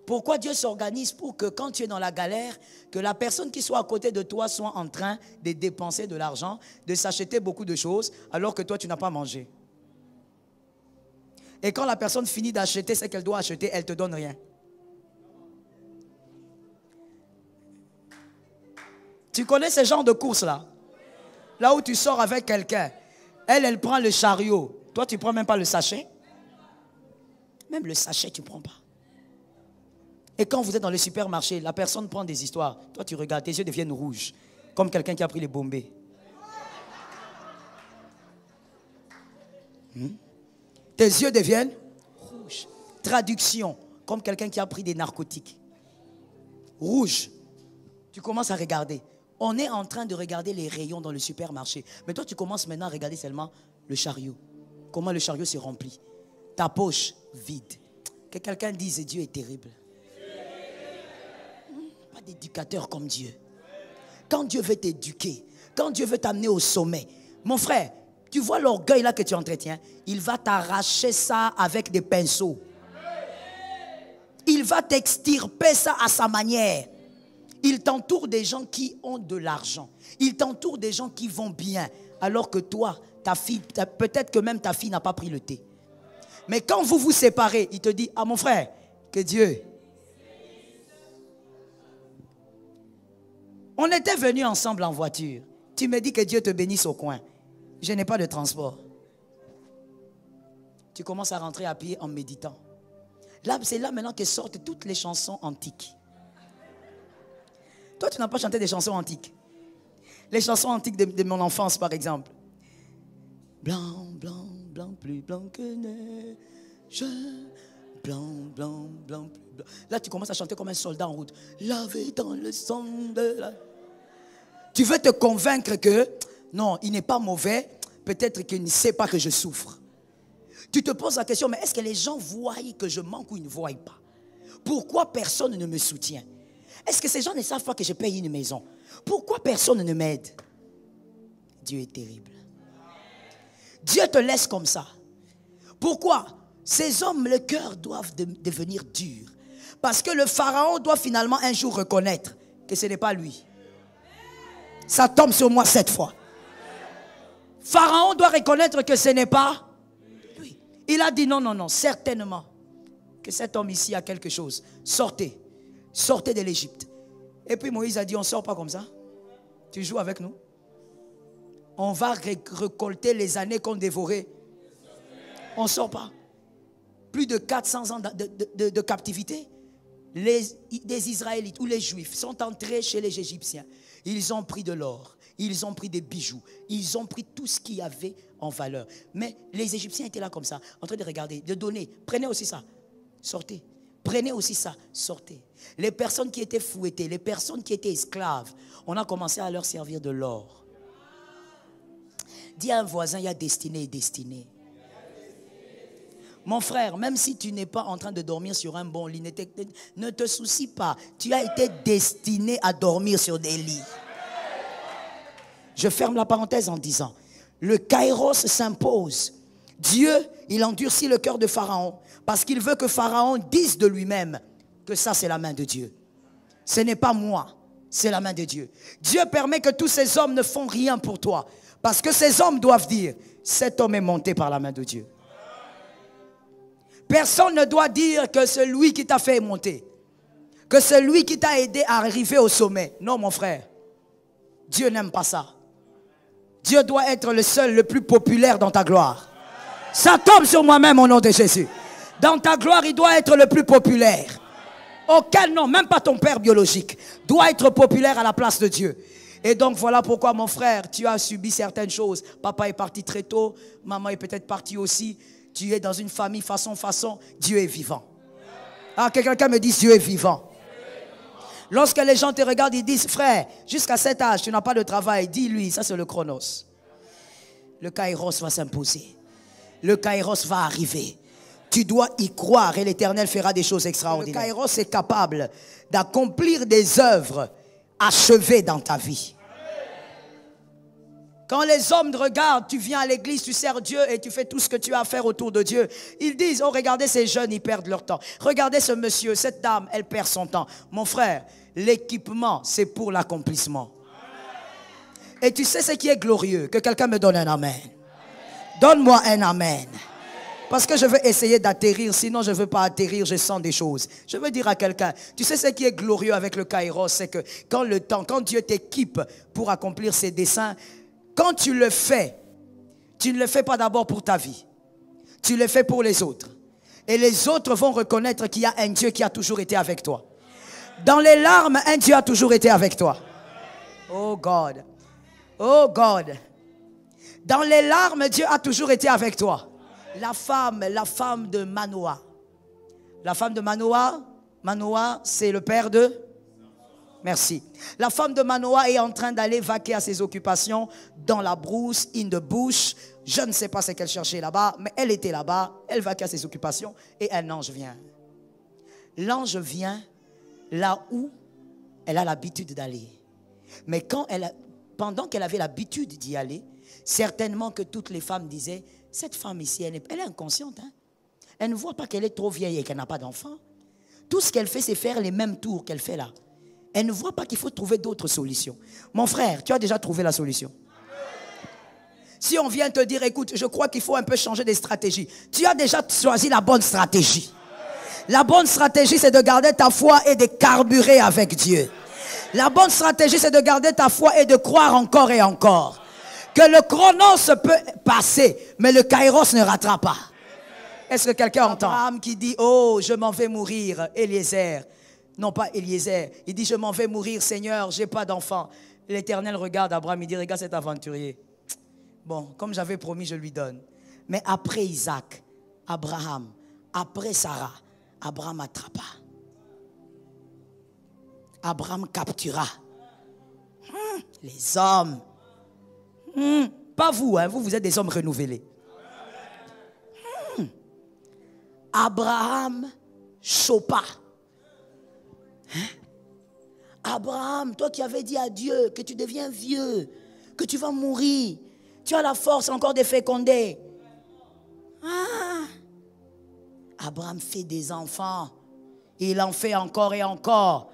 Pourquoi Dieu s'organise? Pour que quand tu es dans la galère, que la personne qui soit à côté de toi soit en train de dépenser de l'argent, de s'acheter beaucoup de choses, alors que toi, tu n'as pas mangé. Et quand la personne finit d'acheter ce qu'elle doit acheter, elle ne te donne rien. Tu connais ce genre de course-là? Là où tu sors avec quelqu'un, elle prend le chariot. Toi, tu ne prends même pas le sachet. Même le sachet, tu ne prends pas. Et quand vous êtes dans le supermarché, la personne prend des histoires. Toi, tu regardes, tes yeux deviennent rouges. Comme quelqu'un qui a pris les bombés. Tes yeux deviennent rouges. Traduction, comme quelqu'un qui a pris des narcotiques. Rouge. Tu commences à regarder. On est en train de regarder les rayons dans le supermarché. Mais toi, tu commences maintenant à regarder seulement le chariot. Comment le chariot se remplit. Ta poche vide. Que quelqu'un dise, Dieu est terrible. Pas d'éducateur comme Dieu. Quand Dieu veut t'éduquer, quand Dieu veut t'amener au sommet, mon frère, tu vois l'orgueil là que tu entretiens, il va t'arracher ça avec des pinceaux. Il va t'extirper ça à sa manière. Il t'entoure des gens qui ont de l'argent. Il t'entoure des gens qui vont bien. Alors que toi, ta fille, peut-être que même ta fille n'a pas pris le thé. Mais quand vous vous séparez, il te dit, ah mon frère, que Dieu. On était venus ensemble en voiture. Tu me dis que Dieu te bénisse au coin. Je n'ai pas de transport. Tu commences à rentrer à pied en méditant. Là, c'est là maintenant que sortent toutes les chansons antiques. Toi, tu n'as pas chanté des chansons antiques. Les chansons antiques de mon enfance, par exemple. Blanc, blanc, blanc, plus blanc que neige. Blanc, blanc, blanc, plus blanc. Là, tu commences à chanter comme un soldat en route. Lavé dans le sang de la... Tu veux te convaincre que, non, il n'est pas mauvais. Peut-être qu'il ne sait pas que je souffre. Tu te poses la question, mais est-ce que les gens voient que je manque ou ils ne voient pas? Pourquoi personne ne me soutient? Est-ce que ces gens ne savent pas que je paye une maison? Pourquoi personne ne m'aide? Dieu est terrible. Dieu te laisse comme ça. Pourquoi? Ces hommes, le cœur doivent devenir dur. Parce que le pharaon doit finalement un jour reconnaître que ce n'est pas lui. Ça tombe sur moi 7 fois. Pharaon doit reconnaître que ce n'est pas lui. Il a dit non, non, non, certainement que cet homme ici a quelque chose. Sortez. Sortez de l'Égypte. Et puis Moïse a dit, on ne sort pas comme ça. Tu joues avec nous. On va récolter les années qu'on dévorait. On ne sort pas. Plus de 400 ans de captivité. Les Israélites ou les Juifs sont entrés chez les Égyptiens. Ils ont pris de l'or. Ils ont pris des bijoux. Ils ont pris tout ce qu'il y avait en valeur. Mais les Égyptiens étaient là comme ça, en train de regarder, de donner. Prenez aussi ça. Sortez. Prenez aussi ça, sortez. Les personnes qui étaient fouettées, les personnes qui étaient esclaves, on a commencé à leur servir de l'or. Dis à un voisin, il y a destinée et destinée. Mon frère, même si tu n'es pas en train de dormir sur un bon lit, ne te soucie pas. Tu as été destiné à dormir sur des lits. Je ferme la parenthèse en disant, le Kairos s'impose. Dieu, il endurcit le cœur de Pharaon parce qu'il veut que Pharaon dise de lui-même que ça c'est la main de Dieu. Ce n'est pas moi, c'est la main de Dieu. Dieu permet que tous ces hommes ne font rien pour toi parce que ces hommes doivent dire, cet homme est monté par la main de Dieu. Personne ne doit dire que celui qui t'a fait monter, que celui qui t'a aidé à arriver au sommet. Non mon frère, Dieu n'aime pas ça. Dieu doit être le seul, le plus populaire dans ta gloire. Ça tombe sur moi-même au nom de Jésus. Dans ta gloire, il doit être le plus populaire. Aucun nom, même pas ton père biologique, doit être populaire à la place de Dieu. Et donc voilà pourquoi mon frère, tu as subi certaines choses. Papa est parti très tôt, maman est peut-être partie aussi. Tu es dans une famille façon. Dieu est vivant. Ah, que quelqu'un me dise Dieu est vivant. Lorsque les gens te regardent, ils disent, frère, jusqu'à cet âge, tu n'as pas de travail. Dis-lui, ça c'est le chronos. Le kairos va s'imposer. Le kairos va arriver. Tu dois y croire et l'Éternel fera des choses extraordinaires. Le kairos est capable d'accomplir des œuvres achevées dans ta vie. Quand les hommes te regardent, tu viens à l'église, tu sers Dieu et tu fais tout ce que tu as à faire autour de Dieu. Ils disent, oh regardez ces jeunes, ils perdent leur temps. Regardez ce monsieur, cette dame, elle perd son temps. Mon frère, l'équipement, c'est pour l'accomplissement. Et tu sais ce qui est glorieux? Que quelqu'un me donne un amen. Donne-moi un amen. Parce que je veux essayer d'atterrir, sinon je ne veux pas atterrir, je sens des choses. Je veux dire à quelqu'un, tu sais ce qui est glorieux avec le Kairos, c'est que quand Dieu t'équipe pour accomplir ses desseins, quand tu le fais, tu ne le fais pas d'abord pour ta vie. Tu le fais pour les autres. Et les autres vont reconnaître qu'il y a un Dieu qui a toujours été avec toi. Dans les larmes, un Dieu a toujours été avec toi. Oh God. Oh God. Dans les larmes, Dieu a toujours été avec toi. La femme de Manoah. La femme de Manoah, Manoah, c'est le père de... Merci. La femme de Manoah est en train d'aller vaquer à ses occupations dans la brousse, in the bush. Je ne sais pas ce qu'elle cherchait là-bas, mais elle était là-bas. Elle vaquait à ses occupations et un ange vient. L'ange vient là où elle a l'habitude d'aller. Mais pendant qu'elle avait l'habitude d'y aller, certainement que toutes les femmes disaient, cette femme ici, elle est inconsciente. Hein? Elle ne voit pas qu'elle est trop vieille et qu'elle n'a pas d'enfant. Tout ce qu'elle fait, c'est faire les mêmes tours qu'elle fait là. Elle ne voit pas qu'il faut trouver d'autres solutions. Mon frère, tu as déjà trouvé la solution. Si on vient te dire, écoute, je crois qu'il faut un peu changer des stratégies. Tu as déjà choisi la bonne stratégie. La bonne stratégie, c'est de garder ta foi et de carburer avec Dieu. La bonne stratégie, c'est de garder ta foi et de croire encore et encore. Que le chronos peut passer, mais le kairos ne rattrape pas. Est-ce que quelqu'un entend? Abraham qui dit, oh, je m'en vais mourir, Eliezer. Non, pas Eliezer. Il dit, je m'en vais mourir, Seigneur, j'ai pas d'enfant. L'Éternel regarde Abraham, il dit, regarde cet aventurier. Bon, comme j'avais promis, je lui donne. Mais après Isaac, Abraham, après Sarah, Abraham attrapa. Abraham captura. Les hommes. Pas vous, hein, vous êtes des hommes renouvelés. Abraham chopa. Abraham, toi qui avais dit à Dieu que tu deviens vieux, que tu vas mourir, tu as la force encore de féconder. Abraham fait des enfants. Il en fait encore et encore.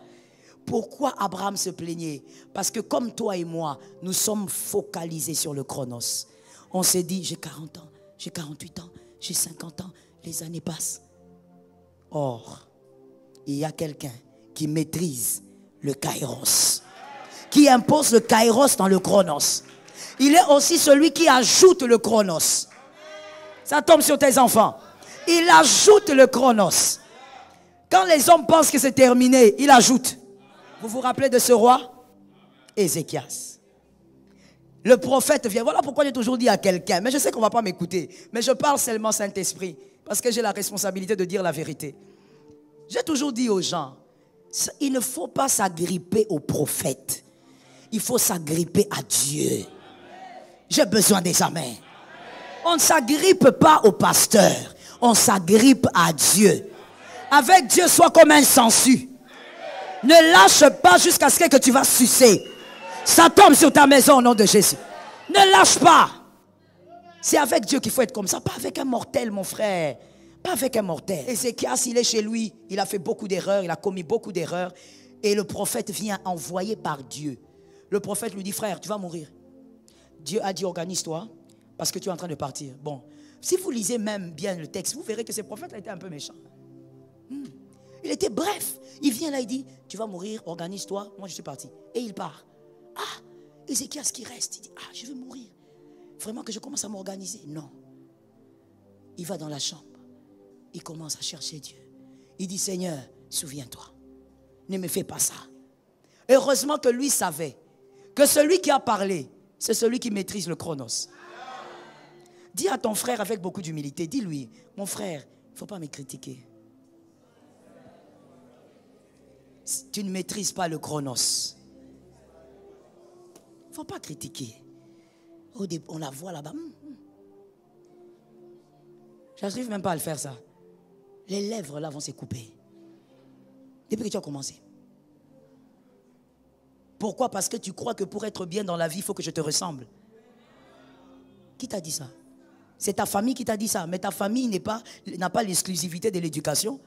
Pourquoi Abraham se plaignait? Parce que comme toi et moi, nous sommes focalisés sur le chronos. On s'est dit, j'ai 40 ans, j'ai 48 ans, j'ai 50 ans, les années passent. Or, il y a quelqu'un qui maîtrise le kairos, qui impose le kairos dans le chronos. Il est aussi celui qui ajoute le chronos. Ça tombe sur tes enfants. Il ajoute le chronos. Quand les hommes pensent que c'est terminé, il ajoute. Vous vous rappelez de ce roi? Ézéchias. Le prophète vient. Voilà pourquoi j'ai toujours dit à quelqu'un, mais je sais qu'on ne va pas m'écouter, mais je parle seulement Saint-Esprit, parce que j'ai la responsabilité de dire la vérité. J'ai toujours dit aux gens, il ne faut pas s'agripper au prophète. Il faut s'agripper à Dieu. J'ai besoin des amens. On ne s'agrippe pas au pasteur. On s'agrippe à Dieu. Avec Dieu, sois comme un sangsue. Ne lâche pas jusqu'à ce que tu vas sucer. Ça tombe sur ta maison au nom de Jésus. Ne lâche pas. C'est avec Dieu qu'il faut être comme ça. Pas avec un mortel, mon frère. Pas avec un mortel. Ézéchias, il est chez lui. Il a fait beaucoup d'erreurs. Il a commis beaucoup d'erreurs. Et le prophète vient envoyé par Dieu. Le prophète lui dit, frère, tu vas mourir. Dieu a dit, organise-toi. Parce que tu es en train de partir. Bon. Si vous lisez même bien le texte, vous verrez que ce prophète a été un peu méchant. Il était bref. Il vient là, il dit, tu vas mourir, organise-toi. Moi, je suis parti. Et il part. Ah, Ézéchias qui reste. Il dit, ah, je vais mourir. Vraiment que je commence à m'organiser. Non. Il va dans la chambre. Il commence à chercher Dieu. Il dit, Seigneur, souviens-toi. Ne me fais pas ça. Heureusement que lui savait que celui qui a parlé, c'est celui qui maîtrise le chronos. Dis à ton frère avec beaucoup d'humilité, dis-lui, mon frère, il ne faut pas me critiquer. Tu ne maîtrises pas le chronos. Il ne faut pas critiquer. On la voit là-bas. Je n'arrive même pas à le faire ça. Les lèvres là vont se couper. Depuis que tu as commencé. Pourquoi? Parce que tu crois que pour être bien dans la vie, il faut que je te ressemble. Qui t'a dit ça? C'est ta famille qui t'a dit ça. Mais ta famille n'a pas l'exclusivité de l'éducation.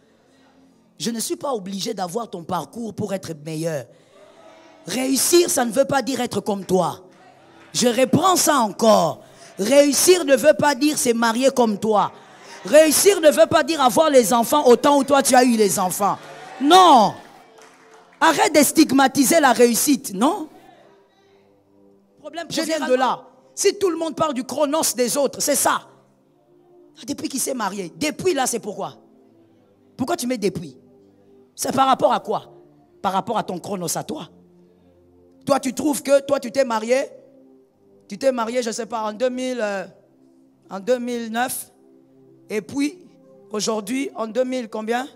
Je ne suis pas obligé d'avoir ton parcours pour être meilleur. Réussir, ça ne veut pas dire être comme toi. Je reprends ça encore. Réussir ne veut pas dire se marier comme toi. Réussir ne veut pas dire avoir les enfants autant où toi tu as eu les enfants. Non. Arrête de stigmatiser la réussite, non? Problème, je viens de là. Si tout le monde parle du chronos des autres, c'est ça. Depuis qu'il s'est marié. Depuis là, c'est pourquoi? Pourquoi tu mets depuis? C'est par rapport à quoi? Par rapport à ton chronos à toi. Toi, tu trouves que toi, tu t'es marié, je ne sais pas, en 2009. Et puis, aujourd'hui, en 2000, combien?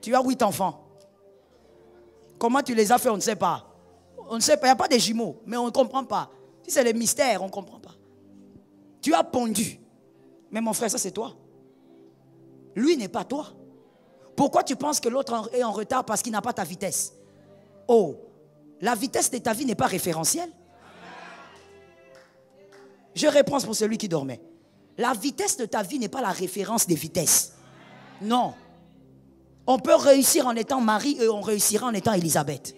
Tu as 8 enfants. Comment tu les as fait, on ne sait pas. On ne sait pas, il n'y a pas de jumeaux, mais on ne comprend pas. Si c'est le mystère, on ne comprend pas. Tu as pondu. Mais mon frère, ça c'est toi. Lui n'est pas toi. Pourquoi tu penses que l'autre est en retard parce qu'il n'a pas ta vitesse? Oh, la vitesse de ta vie n'est pas référentielle. Je réponds pour celui qui dormait. La vitesse de ta vie n'est pas la référence des vitesses. Non. On peut réussir en étant Marie et on réussira en étant Élisabeth.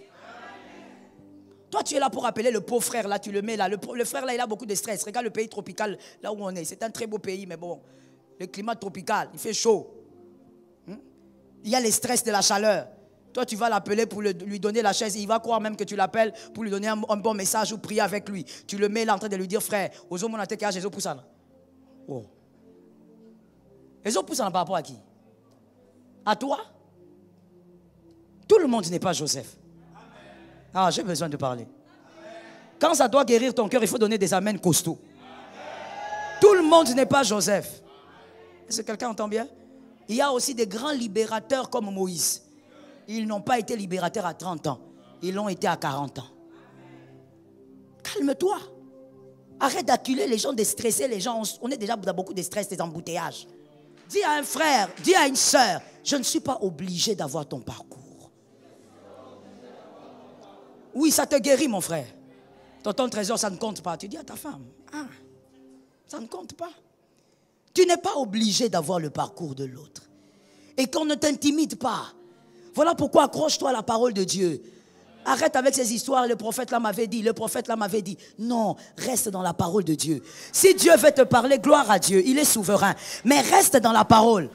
Toi, tu es là pour appeler le pauvre frère, là, tu le mets là. Le frère, là, il a beaucoup de stress. Regarde le pays tropical, là où on est. C'est un très beau pays, mais bon, le climat tropical, il fait chaud. Il y a les stress de la chaleur. Toi, tu vas l'appeler pour lui donner la chaise. Il va croire même que tu l'appelles pour lui donner un bon message ou prier avec lui. Tu le mets là en train de lui dire, frère, aux hommes, on a été cage, les autres poussent là. Oh. Les autres poussent par rapport à qui? À toi? Tout le monde n'est pas Joseph. Ah, j'ai besoin de parler. Quand ça doit guérir ton cœur, il faut donner des amens costauds. Tout le monde n'est pas Joseph. Est-ce que quelqu'un entend bien? Il y a aussi des grands libérateurs comme Moïse. Ils n'ont pas été libérateurs à 30 ans. Ils l'ont été à 40 ans. Calme-toi. Arrête d'acculer les gens, de stresser les gens. On est déjà dans beaucoup de stress, des embouteillages. Dis à un frère, dis à une sœur, je ne suis pas obligé d'avoir ton parcours. Oui, ça te guérit, mon frère. Ton trésor, ça ne compte pas. Tu dis à ta femme, ah, ça ne compte pas. Tu n'es pas obligé d'avoir le parcours de l'autre. Et qu'on ne t'intimide pas. Voilà pourquoi accroche-toi à la parole de Dieu. Arrête avec ces histoires, le prophète là m'avait dit, le prophète là m'avait dit. Non, reste dans la parole de Dieu. Si Dieu veut te parler, gloire à Dieu, il est souverain. Mais reste dans la parole.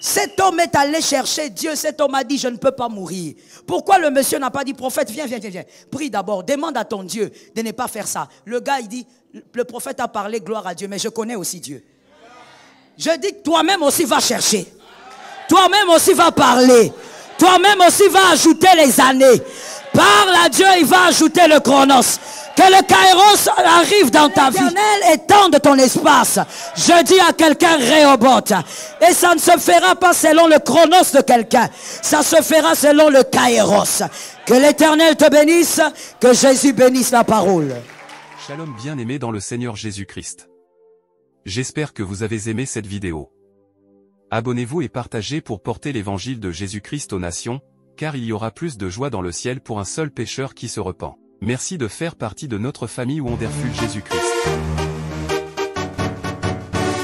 Cet homme est allé chercher Dieu, cet homme a dit, je ne peux pas mourir. Pourquoi le monsieur n'a pas dit, prophète, viens. Prie d'abord, demande à ton Dieu de ne pas faire ça. Le gars, il dit, le prophète a parlé, gloire à Dieu, mais je connais aussi Dieu. Je dis que toi-même aussi va chercher. Toi-même aussi va parler. Toi-même aussi va ajouter les années. Parle à Dieu, il va ajouter le chronos. Que le kairos arrive dans ta vie. L'Éternel étende ton espace. Je dis à quelqu'un, Rehoboth. Et ça ne se fera pas selon le chronos de quelqu'un. Ça se fera selon le kairos. Que l'Éternel te bénisse. Que Jésus bénisse la parole. Shalom bien-aimés dans le Seigneur Jésus-Christ. J'espère que vous avez aimé cette vidéo. Abonnez-vous et partagez pour porter l'évangile de Jésus-Christ aux nations, car il y aura plus de joie dans le ciel pour un seul pécheur qui se repent. Merci de faire partie de notre famille Wonderful Jésus-Christ.